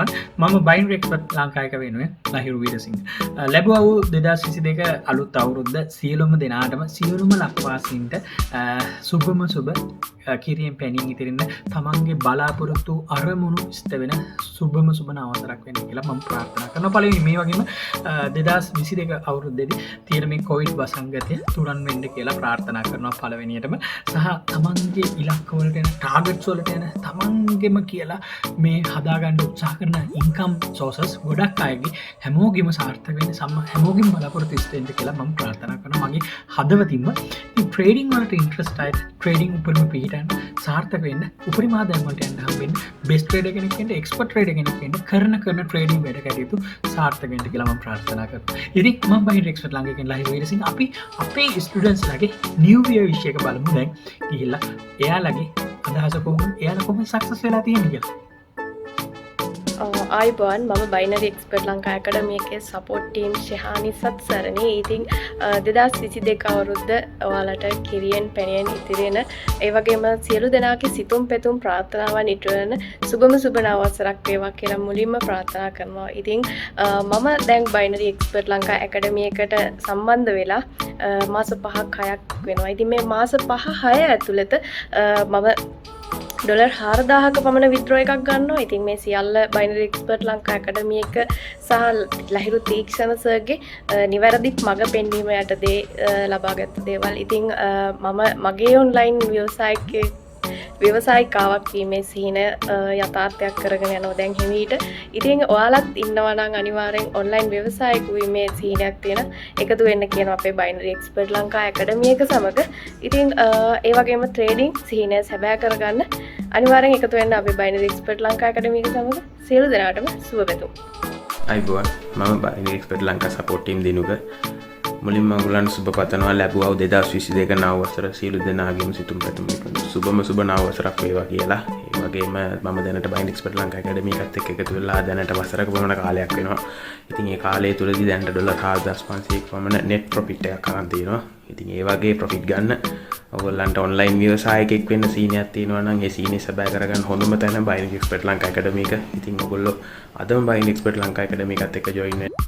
අයිබෝවන් මම බයින් රෙක්පට් ලංකායක වෙනුවෙන් ලහිරු වීරසිංහ ලැබුව වූ 2022 අලුත් අවුරුද්ද සියලුම දෙනාටම සියලුම ලක්වාසීන්ට සුබම සුබ කිරියෙන් පැණින් ඉතිරන්න තමන්ගේ බලාපොරොත්තු අරමුණු ස්ත වෙන සුබම සුබන අවසරක් වෙන කියලා මම ප්‍රාර්ථනා කරන පළවෙනි මේ වගේම 2022 අවුරුද්දේදී තියෙන මේ කොවිඩ් වසංගතය තුරන් වෙන්න කියලා ප්‍රාර්ථනා කරනවා පළවෙනියටම සහ තමන්ගේ ඉලක්කවලට යන ටාගට්ස් වලට යන තමන්ගෙම කියලා මේ හදාගන්න උත්සාහ කරන ඉන්කම් සෝසස් ගොඩක් අයගේ හැමෝගෙම සාර්ථක වෙන්න හැමෝගෙම බලාපොරොත්තු ඉස්තෙන්ට කියලා මම ප්‍රාර්ථනා කරනවා මගේ හදවතින්ම ට්‍රේඩින් වලට ඉන්ට්‍රස්ට් අය ට්‍රේඩින් උපරිම පිහිටන්න සාර්ථක වෙන්න උපරිම ආදායම් වලට යන්න හම්බෙන්න බෙස්ට් ට්‍රේඩර් කෙනෙක් වෙන්න එක්ස්පර්ට් ට්‍රේඩර් කෙනෙක් වෙන්න කරන ට්‍රේඩින් වැඩ කටයුතු සාර්ථක වෙන්න කියලා මම ප්‍රාර්ථනා කරනවා. ඉතින් මම බයින් එක්ස්පර්ට් ළඟකින් ලහිරු වීරසිංහ අපි අපේ ස්ටුඩන්ට්ස් ලගේ නිව් ඉයර් විශ් එක බලමු දැන් ගිහිල්ලා එයාලගේ අදහස කොහොමද එයාලා කොහොමද සක්සස් වෙලා තියෙන්නේ කියලා. ආයිබෝන් මම බයිනරි එක්ස්පර්ට් ලංකා ඇකඩමි එකේ සපෝට් ටීම් ශිහානි සත්සරණී. ඉතින් 2022 අවුරුද්ද ඔයාලට කිරියෙන් පැණියෙන් ඉතිරෙන ඒ වගේම සියලු දෙනාගේ සිතුම් පෙතුම් ප්‍රාර්ථනාවන් ඉටු වෙන සුබම සුබ අවසරක් වේවා කියලා මුලින්ම ප්‍රාර්ථනා කරනවා. ඉතින් මම දැන් බයිනරි එක්ස්පර්ට් ලංකා ඇකඩමි එකට සම්බන්ධ වෙලා මාස 5ක් 6ක් වෙනවා. ඉතින් මේ මාස 5-6 ඇතුළත මම ඩොලර් 4000ක පමණ විත්ඩ්‍රෝ එකක් ගන්නවා. ඉතින් මේ සියල්ල බයිනරි එක්ස්පර්ට් ලංකා ඇකඩමි එක සහ ලහිරු තීක්ෂණ සර්ගේ නිවැරදි මඟ පෙන්වීම යටතේ ලබාගත් දේවල්. ඉතින් මම මගේ ඔන්ලයින් ව්‍යවසායිකාවක් වීමේ සිහින යථාර්ථයක් කරගෙන යනවා දැන් හිමීට. ඉතින් ඔයාලත් ඉන්නවා නම් අනිවාර්යෙන් ඔන්ලයින් ව්‍යවසායික වීමේ සිහිනයක් තියෙන එකතු වෙන්න කියනවා අපේ බයිනරි එක්ස්පර්ට් ලංකා ඇකඩමි එක සමග. ඉතින් ඒ වගේම ට්‍රේඩින් සිහිනය සැබෑ කරගන්න අනිවාර්යෙන් එකතු වෙන්න අපේ බයිනරි එක්ස්පර්ට් ලංකා ඇකඩමි එක සමග. සියලු දෙනාටම සුබ පැතුම්. අයිබෝන් මම binary expert Lanka support team Dinuka මුලින්ම ඔයගොල්ලන්ට සුබ පතනවා ලැබුවා 2022 නව වසර සියලු දෙනාගේම සිතුම් පැතුම් සුබම සුබ නව වසරක් වේවා කියලා. ඒ වගේම මම දැනට බයින් එක්ස්පර්ට් ලංකා ඇකඩමි එකත් එක්ක එකතු වෙලා දැනට වසරක පමණ කාලයක් වෙනවා. ඉතින් ඒ කාලය තුලදී දැනට ඩොලර් 4500ක් පමණ net profit එකක් අරන් තියෙනවා. ඉතින් ඒ වගේ profit ගන්න ඔයගොල්ලන්ට ඔන්ලයින් ව්‍යවසායකෙක් වෙන්න සීනියක් තියෙනවා නම් ඒ සීනිය සබෑ කරගන්න හොඳම තැන බයින් එක්ස්පර්ට් ලංකා ඇකඩමි එක. ඉතින් ඔයගොල්ලෝ අදම බයින් එක්ස්පර්ට් ලංකා ඇකඩමි එකත් එක්ක join වෙන්න.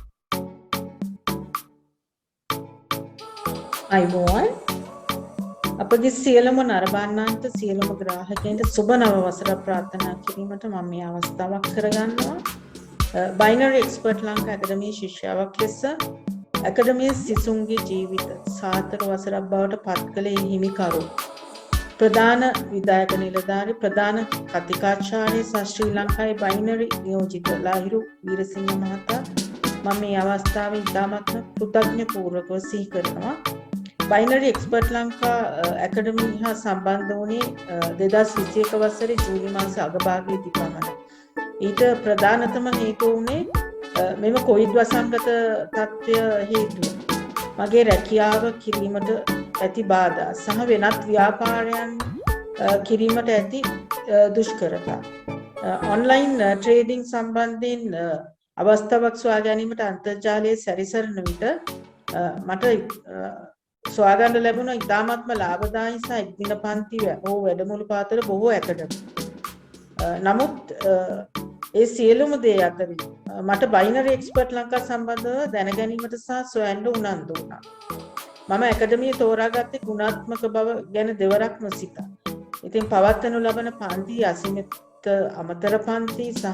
අයිබෝන් අපගේ සියලුම නරඹන්නන්ට සියලුම ග්‍රාහකයන්ට සුබ නව වසර ප්‍රාර්ථනා කිරීමට මම මේ අවස්ථාවක් කරගන්නවා. බයිනරි එක්ස්පර්ට් ලංකා ඇකඩමි ශිෂ්‍යාවක් ලෙස ඇකඩමියේ සිසුන්ගේ ජීවිත සාර්ථක වසරක් බවට පත් කළේ හිමිකරු ප්‍රධාන විදායක නිලධාරි ප්‍රධාන කතිකාචාර්ය ශ්‍රී ලංකාවේ බයිනරි නියෝජිත ලහිරු වීරසිංහ මහතා මම මේ අවස්ථාවේ ඉතාමත් කෘතඥ පූර්වකව සිහි කරනවා. බයිනරි එක්ස්පර්ට් ලංකා ඇකඩමි හා සම්බන්ධ වුණේ 2021 වසරේ ජූලි මාස අගභාගයේදී පමණයි. ඊට ප්‍රධානතම හේතුව වුණේ මෙම කොවිඩ් වසංගත තත්ත්වය හේතුව. මගේ රැකියාව කිරීමට ඇති බාධා සහ වෙනත් ව්‍යාපාරයන් කිරීමට ඇති දුෂ්කරතා. ඔන්ලයින් ට්‍රේඩින් සම්බන්ධයෙන් අවස්ථාවක් සොයා ගැනීමට අන්තර්ජාලයේ සැරිසරන විට මට සොයාගන්න ලැබුණ ඉතාමත්ම ලාභදායී සහ එක්දින පන්ති හෝ වැඩමුළු පාතල බොහෝ ඇකඩමි. නමුත් ඒ සියලුම දේ අතරින් මට බයිනරි එක්ස්පර්ට් ලංකා සම්බන්ධව දැනගැනීමට සහ සොයන්න උනන්දු වුණා. මම ඇකඩමිය තෝරාගත්තේ ගුණාත්මක බව ගැන දෙවරක්ම සිතා. ඉතින් පවත්වනු ලබන පන්ති අසීමිත අමතර පන්ති සහ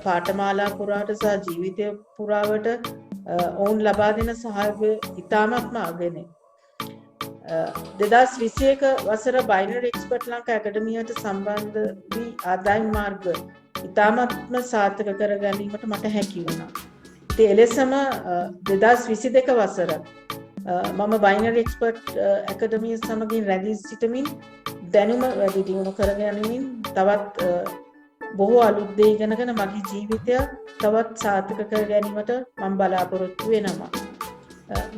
පාඨමාලා පුරාට සහ ජීවිතය පුරාවට ඔවුන් ලබා දෙන සහයෝගය ඉතාමත්ම අගනේ. 2021 වසර බයිනරි එක්ස්පර්ට් ලංකා ඇකඩමියට සම්බන්ධ වී ආදායම් මාර්ග ඉතාමත්ම සාර්ථක කර ගැනීමට මට හැකි වුණා. ඒ ලෙසම 2022 වසර මම බයිනරි එක්ස්පර්ට් ඇකඩමිය සමගින් රැඳී සිටමින් දැනුම වැඩි දියුණු කර ගැනීමෙන් තවත් බොහෝ අලුත් දේ ඉගෙනගෙන මගේ ජීවිතය තවත් සාර්ථක කර ගැනීමට මම බලාපොරොත්තු වෙනවා.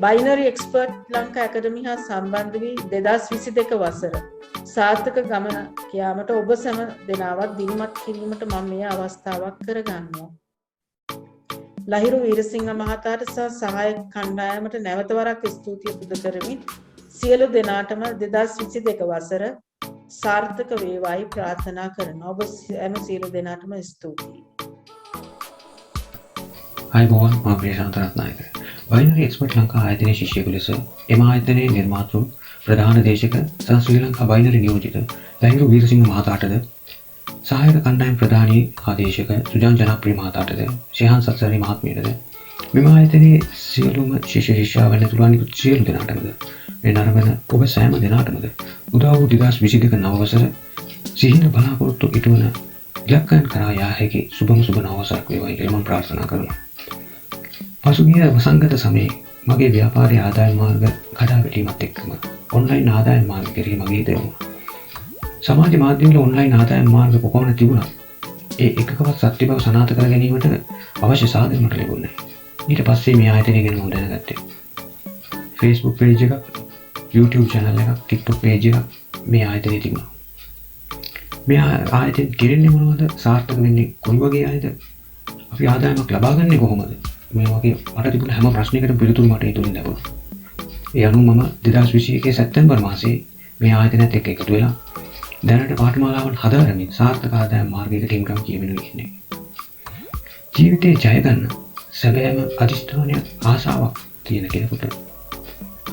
බයිනරි එක්ස්පර්ට් ලංකා ඇකඩමි හා සම්බන්ධ වී 2022 වසර සාර්ථක ගමන යාමට ඔබ සැම දෙනාවත් දිනමත් කිරීමට මම මේ අවස්ථාවක් කරගන්නවා. ලහිරු වීරසිංහ මහතාට සහ සහායක කණ්ඩායමට නැවත වරක් ස්තුතිය පුද කරමින් සියලු දෙනාටම 2022 වසර සාර්ථක වේවායි ප්‍රාර්ථනා කරනවා. ඔබ හැම සියලු දෙනාටම ස්තුතියි. අයිබෝන් මා ප්‍රේශාන්ත රත්නායක. බයිනරි එක්ස්පර්ට් ලංකා ආයතනයේ ශිෂ්‍යයෙකු ලෙස එම ආයතනයේ නිර්මාතෘ ප්‍රධාන දේශක සහ ශ්‍රී ලංකා බයිනරි නියෝජිත ලහිරු වීරසිංහ මහතාටද සහායක කණ්ඩායම් ප්‍රධානී ආදේශක සුජාන් ජනප්‍රිය මහතාටද ශේහාන් සත්සරි මහත්මියටද මෙම ආයතනයේ සියලුම ශිෂ්‍ය ශිෂ්‍යාවන් ඇතුළු අනිකුත් සියලු දෙනාටමද මේ නරඹන ඔබ සෑම දෙනාටමද උදා වූ 2022 නව වසර සිහින බලාපොරොත්තු ඉටුවන ඉලක්කයන් කරා යා හැකි සුබම සුබ නව වසරක් වේවායි කියලා මම ප්‍රාර්ථනා කරනවා. පසුගිය වසංගත සමයේ මගේ ව්‍යාපාරයේ ආදායම් මාර්ග කඩා වැටීමත් එක්කම ඔන්ලයින් ආදායම් මාර්ග කෙරෙහි මගේ හිත යොමුණා. සමාජ මාධ්‍යවල ඔන්ලයින් ආදායම් මාර්ග කොපමණ තිබුණත් ඒ එකකවත් සත්‍ය බව සනාථ කර ගැනීමට අවශ්‍ය සාධක මට ලැබුණේ නැහැ. ඊට පස්සේ මේ ආයතනය ගැන මම දැනගත්තේ. Facebook page එකක්, YouTube channel එකක්, TikTok page එකක් මේ ආයතනයේ තිබුණා. මේ ආයතනය කෙරෙන්නේ මොනවද? සාර්ථක වෙන්නේ කොයි වගේ අයද? අපි ආදායමක් ලබා ගන්නේ කොහොමද? මේ වගේ මට තිබුණ හැම ප්‍රශ්නයකටම පිළිතුරු මට ඒ තුලින් ලැබුණා. ඒ අනුව මම 2021 සැප්තැම්බර් මාසයේ මේ ආයතනයත් එක්ක එකතු වෙලා දැනට පාඨමාලාවන් හදාරමින් සාර්ථක ආදායම් මාර්ගයකට හිමිකම් කියවෙනු ඉන්නේ. ජීවිතේ ජය ගන්න සැබෑම අධිෂ්ඨානයක් ආසාවක් තියෙන කෙනෙකුට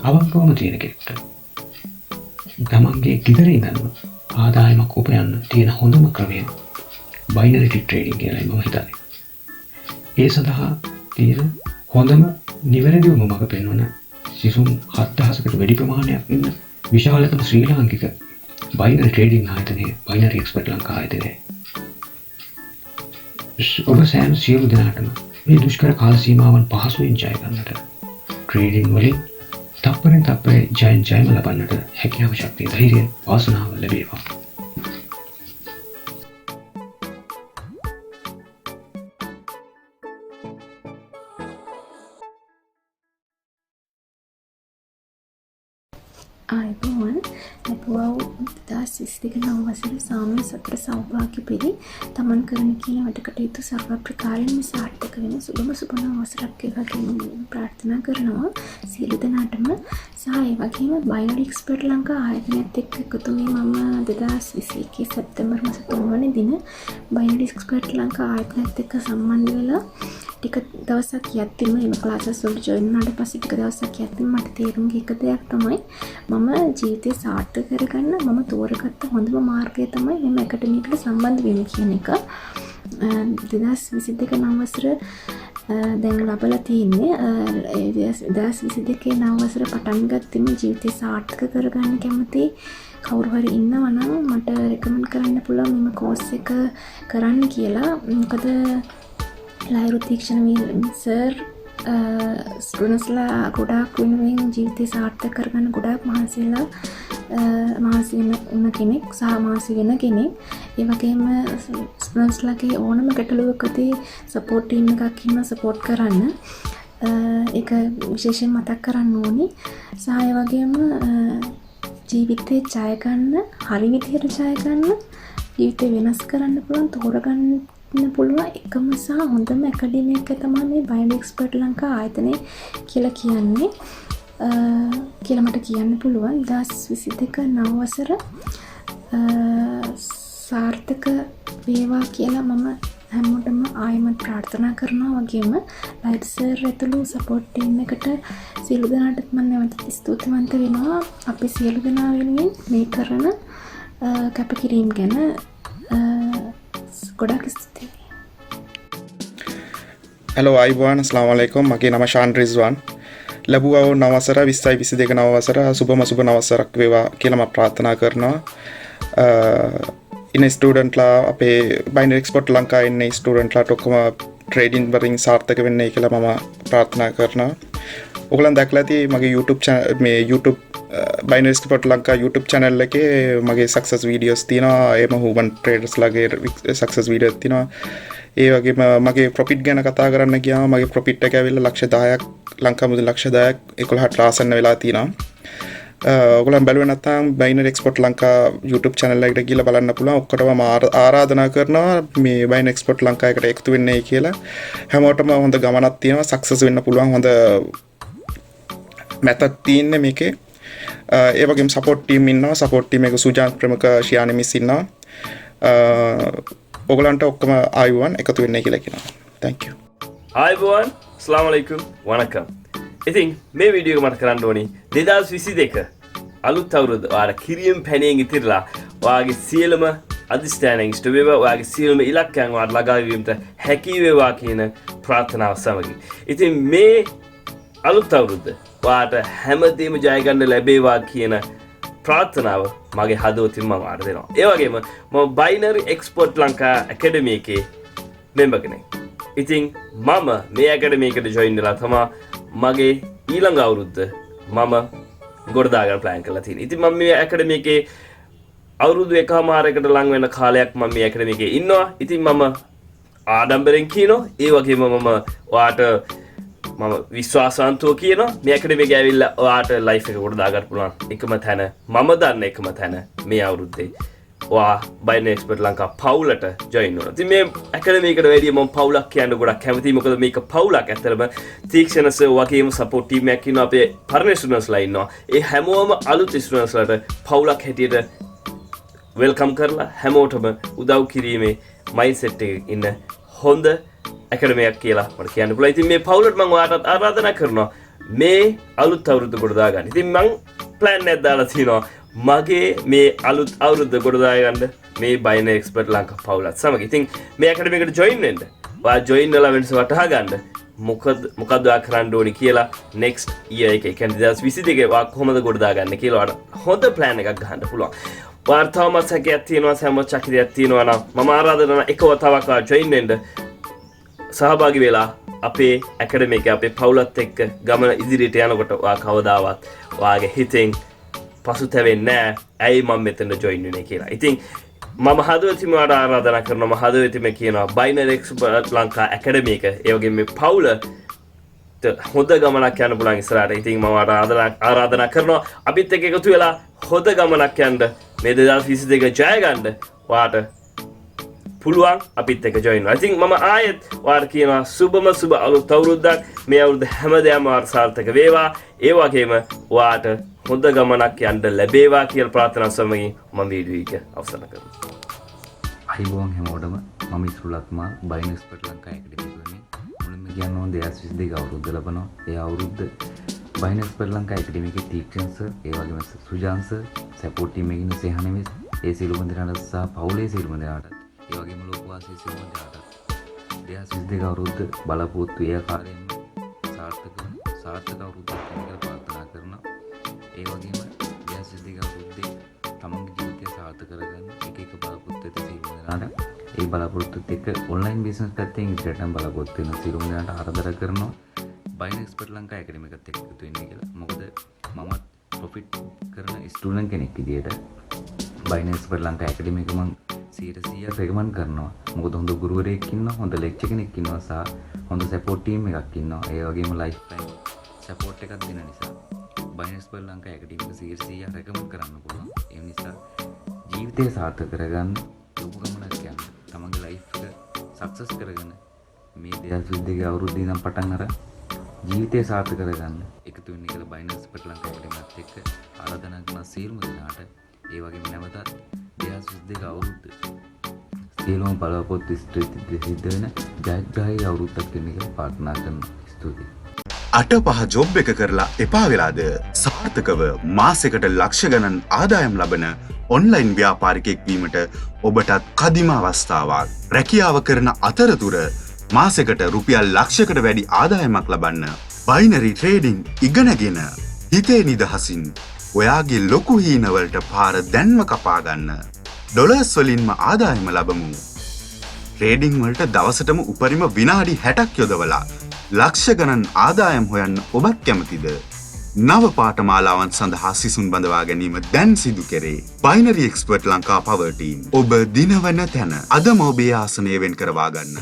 අවංකවම තියෙන කෙනෙකුට තමන්ගේ ගෙදර ඉඳන්ම ආදායමක් උපයන්න තියෙන හොඳම ක්‍රමය බයිනරි ට්‍රේඩින් කියලායි මම හිතන්නේ. ඒ සඳහා තියෙන හොඳම නිවැරදිවම මඟ පෙන්වන සිසුන් 7000කට වැඩි ප්‍රමාණයක් ඉන්න විශාලතම ශ්‍රී ලාංකික බයිනරි ට්‍රේඩින් ආයතනය බයිනරි එක්ස්පර්ට් ලංකා ආයතනය. ඔබ සෑම සියලු දෙනාටම මේ දුෂ්කර කාල සීමාවන් පහසුවෙන් ජය ගන්නට ට්‍රේඩින් වලින් තප්පරෙන් තප්පරේ ජයම ලබන්නට හැකියාව ශක්තිය ධෛර්යය වාසනාව ලැබේවා. අයිබෝන් ලැබුවව 2022 නව වසරේ සාමය සතර සෞභාග්‍ය පිරි තමන් කරන කියන වැඩ කටයුතු සර්ව ප්‍රකාරයෙන්ම සාර්ථක වෙන සුබම සුබ නව වසරක් වේවා කියලා ප්‍රාර්ථනා කරනවා සියලු දෙනාටම. සහ ඒ වගේම බයිනරි එක්ස්පර්ට් ලංකා ආයතනයත් එක්ක එකතු වී මම 2021 සැප්තැම්බර් මාස 3 වෙනි දින බයිනරි එක්ස්පර්ට් ලංකා ආයතනයත් එක්ක සම්බන්ධ වෙලා ටික දවසක් යද්දිම එම ක්ලාසස් වලට ජොයින් වුණාට පස්සේ ටික දවසක් යද්දිම මට තේරුම් ගිය එක දෙයක් තමයි මම ජීවිතේ සාර්ථක කරගන්න මම තෝරගත්ත හොඳම මාර්ගය තමයි මෙම ඇකඩමි එකට සම්බන්ධ වෙන්න කියන එක. 2022 නව වසර දැන් ලබලා තියෙන්නේ 2022 නව වසර පටන් ගත්තෙම ජීවිතේ සාර්ථක කරගන්න කැමති කවුරු හරි ඉන්නවා නම් මට රෙකමන්ඩ් කරන්න පුළුවන් මෙම කෝස් එක කරන්න කියලා. මොකද ලහිරු තීක්ෂණ සර් ස්ටුඩන්ට්ස්ලා ගොඩාක් වෙනුවෙන් ජීවිතේ සාර්ථක කරගන්න ගොඩාක් මහන්සි වෙන කෙනෙක් සහ මහන්සි වෙන කෙනෙක්. ඒ වගේම ස්ටුඩන්ට්ස්ලාගේ ඕනම ගැටලුවකදී සපෝට් ටීම් එකක් ඉන්න සපෝට් කරන්න ඒක විශේෂයෙන් මතක් කරන්න ඕනි. සහ ඒ වගේම ජීවිතේ ජය ගන්න හරි විදිහට ජය ගන්න ජීවිතේ වෙනස් කරන්න පුළුවන් තෝරගන්න පුළුවන් එකම සහ හොඳම ඇකඩමි එක තමයි මේ බයිනරි එක්ස්පර්ට් ලංකා ආයතනය කියලා කියන්නේ කියලා මට කියන්න පුළුවන්. 2022 නව වසර සාර්ථක වේවා කියලා මම හැමෝටම ආයෙමත් ප්‍රාර්ථනා කරනවා. වගේම ලයිට් සර් ඇතුළු සපෝට් ටීම් එකට සියලු දෙනාටත් මම නැවත ස්තුතිවන්ත වෙනවා. අපි සියලු දෙනා වෙනුවෙන් මේ කරන කැපකිරීම ගැන ගොඩක් ස්තුතියි. හලෝ අයිබෝන් අස්ලාම් අලයිකුම්. මගේ නම ෂාන් රිස්වාන්. ලැබුවා නව වසර 2022 නව වසර සුබම සුබ නව වසරක් වේවා කියලා මම ප්‍රාර්ථනා කරනවා. ඉන්න ස්ටුඩන්ට්ලා අපේ බයිනරි එක්ස්පර්ට් ලංකා ඉන්න ස්ටුඩන්ට්ලාට ඔක්කොම ට්‍රේඩින් වලින් සාර්ථක වෙන්නයි කියලා මම ප්‍රාර්ථනා කරනවා. ඔයගොල්ලන් දැක්ලා ඇති මගේ YouTube binary expert Lanka YouTube channel එකේ මගේ සක්සස් වීඩියෝස් තියෙනවා. ඒම හුමන් ට්‍රේඩර්ස් ලාගේ සක්සස් වීඩියෝස් තියෙනවා. ඒ වගේම මගේ ප්‍රොෆිට් ගැන කතා කරන්න ගියාම මගේ ප්‍රොෆිට් එක ඇවිල්ලා ලක්ෂ 10ක් ලංකා මුදල් ලක්ෂ 10ක් 11ට ආසන්න වෙලා තියෙනවා. ඔයගොල්ලන් බැලුවේ නැත්නම් binary expert Lanka YouTube channel එකට ගිහලා බලන්න පුළුවන්. ඔක්කොටම ආරාධනා කරනවා මේ බයිනරි එක්ස්පර්ට් ලංකා එකට එකතු වෙන්නයි කියලා. හැමෝටම හොඳ ගමනක් තියෙනවා. සක්සස් වෙන්න පුළුවන් හොඳ method තියෙන්නේ මේකේ. ඒ වගේම සපෝට් ටීම් ඉන්නවා. සපෝට් ටීම් එක සුජාන් ප්‍රමුඛ ශියානි මිස් ඉන්නවා. ඔයගලන්ට ඔක්කොම ආයුවන් එකතු වෙන්නයි කියලා කියනවා. Thank you. ආයුබෝවන් ස්ලාම් අලයිකුම් වණකම්. ඉතින් මේ වීඩියෝ එක මට කරන්න ඕනි 2022 අලුත් අවුරුද්ද ඔයාලා කිරියෙන් පැණියෙන් ඉතිරලා ඔයාගේ සියලුම අධිෂ්ඨානයන් ඉෂ්ට වේවා, ඔයාගේ සියලුම ඉලක්කයන් ඔයාලට ළඟා වීමට හැකි වේවා කියන ප්‍රාර්ථනාව සමගින්. ඉතින් මේ අලුත් අවුරුද්ද ඔයාට හැමදේම ජය ගන්න ලැබේවා කියන ප්‍රාර්ථනාව මගේ හදවතින් මම ආර දෙනවා. ඒ වගේම මම බයිනරි එක්ස්පර්ට් ලංකා ඇකඩමි එකේ මෙම්බර් කෙනෙක්. ඉතින් මම මේ ඇකඩමි එකට ජොයින් වෙලා තමයි මගේ ඊළඟ අවුරුද්ද මම ගොඩදා ගන්න ප්ලෑන් කරලා තියෙනවා. ඉතින් මම මේ ඇකඩමි එකේ අවුරුදු එකමාරකට ලඟ වෙන කාලයක් මම මේ ඇකඩමි එකේ ඉන්නවා. ඉතින් මම ආඩම්බරෙන් කියනවා, ඒ වගේම මම ඔයාට මම විශ්වාසවන්තව කියනවා මේ ඇකඩමි එකේ ඇවිල්ලා ඔයාට ලයිෆ් එක ගොඩදා ගන්න පුළුවන් එකම තැන, මම දන්න එකම තැන මේ අවුරුද්දේ ඔයා බයිනරි එක්ස්පර්ට් ලංකා පවුලට ජොයින් වෙනවා. ඉතින් මේ ඇකඩමි එකට වැඩිය මම පවුලක් කියන්න ගොඩක් කැමතියි. මොකද මේක පවුලක්. ඇත්තටම තීක්ෂණ සර් වගේම සපෝට් ටීම් එකක් ඉන්නවා, අපේ පරණ ස්ටුඩන්ට්ස්ලා ඉන්නවා. ඒ හැමෝම අලුත් ස්ටුඩන්ට්ස්ලාට පවුලක් හැටියට වෙල්කම් කරලා හැමෝටම උදව් කිරීමේ මයින්ඩ්සෙට් එකකින් ඉන්න හොඳ ඇකඩමියක් කියලා මට කියන්න පුළුවන්. ඉතින් මේ පවුලට මම ඔයාලට ආරාධනා කරනවා මේ අලුත් අවුරුද්ද ගොඩදා ගන්න. ඉතින් මම ප්ලෑන් එකක් දාලා තියෙනවා මගේ මේ අලුත් අවුරුද්ද ගොඩදා ගන්න මේ බයිනරි එක්ස්පර්ට් ලංකා පවුලත් සමග. ඉතින් මේ ඇකඩමි එකට ජොයින් වෙන්න. ඔයා ජොයින් වෙලා වෙනස වටහා ගන්න. මොකද ඔයා කරන්න ඕනි කියලා next year එකේ කියන්නේ 2022 ඔයා කොහොමද ගොඩදා ගන්න කියලා ඔයාට හොඳ ප්ලෑන් එකක් ගන්න පුළුවන්. ඔයාට තවමත් හැකියාවක් තියෙනවා, සෑම චක්‍රියක් තියෙනවා නම් මම ආරාධනා කරනවා එක වතාවක් ඔයා ජොයින් වෙන්න. සහභාගී වෙලා අපේ ඇකඩමි එකේ අපේ පවුලත් එක්ක ගමන ඉදිරියට යනකොට ඔයා කවදාවත් ඔයාගේ හිතෙන් පසුතැවෙන්නේ නැහැ. ඇයි මම මෙතන ජොයින් වෙන්නේ කියලා. ඉතින් මම හදවතින්ම ඔයාට ආරාධනා කරනවා, මම හදවතින්ම කියනවා බයිනරි එක්ස්පර්ට් ලංකා ඇකඩමි එක, ඒ වගේම මේ පවුල හොඳ ගමනක් යන්න පුළුවන් ඉස්සරහට. ඉතින් මම ආරාධනා කරනවා අපිත් එක්ක එකතු වෙලා හොඳ ගමනක් යන්න මේ 2022 ජය ගන්න ඔයාට පුළුවන් අපිත් එක්ක ජොයින් වෙනවා. ඉතින් මම ආයෙත් ඔයාලට කියනවා සුබ අලුත් අවුරුද්දක්. මේ අවුරුද්ද හැමදේම ඔයාට සාර්ථක වේවා. ඒ වගේම ඔයාට හොඳ ගමනක් යන්න ලැබේවා කියලා ප්‍රාර්ථනා සමගින් මම වීඩියෝ එක අවසන් කරනවා. අයිබෝන් හැමෝටම මම ඉස්රුලක්මා බයිනරි එක්ස්පර්ට් ලංකා ඇකඩමි එකේ මුලින්ම කියන්න ඕන 2022 අවුරුද්ද ලබනවා. ඒ අවුරුද්ද බයිනරි එක්ස්පර්ට් ලංකා ඇකඩමි එකේ තීක්ෂණ සර්, ඒ වගේම සුජාන් සර්, සපෝට් ටීම් එකේ ඉන්න සේහනෙවිස්, ඒ සියලුම දෙනාට සහ පවුලේ සියලුම දෙනාට, ඒ වගේම ලෝකවාසී සියලුම දෙනාට 2022 අවුරුද්ද බලාපොරොත්තු ඒ ආකාරයෙන්ම සාර්ථක අවුරුද්දක් වෙන්න ප්‍රාර්ථනා කරනවා. ඒ වගේම 2022 අවුරුද්දේ තමන්ගේ ජීවිතය සාර්ථක කරගන්න එක බලාපොරොත්තු ඇති සියලුම දෙනාට, ඒ බලාපොරොත්තුත් එක්ක ඔන්ලයින් බිස්නස් පැත්තෙන් ඉදිරියට යන්න බලාපොරොත්තු වෙන සියලුම දෙනාට ආරාධනා කරනවා බයිනරි එක්ස්පර්ට් ලංකා ඇකඩමි එකත් එක්ක එකතු වෙන්න කියලා. මොකද මමත් ප්‍රොෆිට් කරන ස්ටුඩන්ට් කෙනෙක් විදියට බයිනරි එක්ස්පර්ට් ලංකා ඇකඩමි එක මම 100% රෙකමන්ඩ් කරනවා. මොකද හොඳ ගුරුවරයෙක් ඉන්නවා, හොඳ ලෙක්චර් කෙනෙක් ඉන්නවා සහ හොඳ සපෝට් ටීම් එකක් ඉන්නවා. ඒ වගේම ලයිෆ් ටයිම් සපෝට් එකක් දෙන නිසා බයිනරි එක්ස්පර්ට් ලංකා ඇකඩමි එක 100% රෙකමන්ඩ් කරන්න පුළුවන්. ඒ නිසා ජීවිතය සාර්ථක කරගන්න, ලොකු ගමනක් යන්න, තමන්ගේ ලයිෆ් එක සක්සස් කරගෙන මේ 2022 අවුරුද්දේ ඉඳන් පටන් අර ජීවිතය සාර්ථක කරගන්න එකතු වෙන්න කියලා බයිනරි එක්ස්පර්ට් ලංකා ඇකඩමියත් එක්ක ආරාධනා කරන සියලුම දෙනාට, ඒ වගේම නැවතත් 2022 අවුරුද්ද සියලුම බලාපොරොත්තු ඉෂ්ට සිද්ධ වෙන ජයග්‍රාහී අවුරුද්දක් වෙන්න කියලා ප්‍රාර්ථනා කරනවා. ස්තුතියි. 8-5 ජොබ් එක කරලා එපා වෙලාද සාර්ථකව මාසෙකට ලක්ෂ ගණන් ආදායම් ලබන ඔන්ලයින් ව්‍යාපාරිකයෙක් වීමට ඔබටත් කදිම අවස්ථාවක්. රැකියාව කරන අතරතුර මාසෙකට රුපියල් ලක්ෂයකට වැඩි ආදායමක් ලබන්න බයිනරි ට්‍රේඩින් ඉගෙනගෙන හිතේ නිදහසින් ඔයාගේ ලොකු හීනවලට පාර දැන්ම කපා ගන්න. ඩොලර්ස් වලින්ම ආදායම ලබමු. ට්‍රේඩින් වලට දවසටම උපරිම විනාඩි 60ක් යොදවලා ලක්ෂ ගණන් ආදායම් හොයන්න ඔබත් කැමතිද? නව පාඨමාලාවන් සඳහා සිසුන් බඳවා ගැනීම දැන් සිදු කෙරේ. Binary expert Lanka power team ඔබ දිනවන තැන අදම ඔබේ ආසනය වෙන් කරවා ගන්න.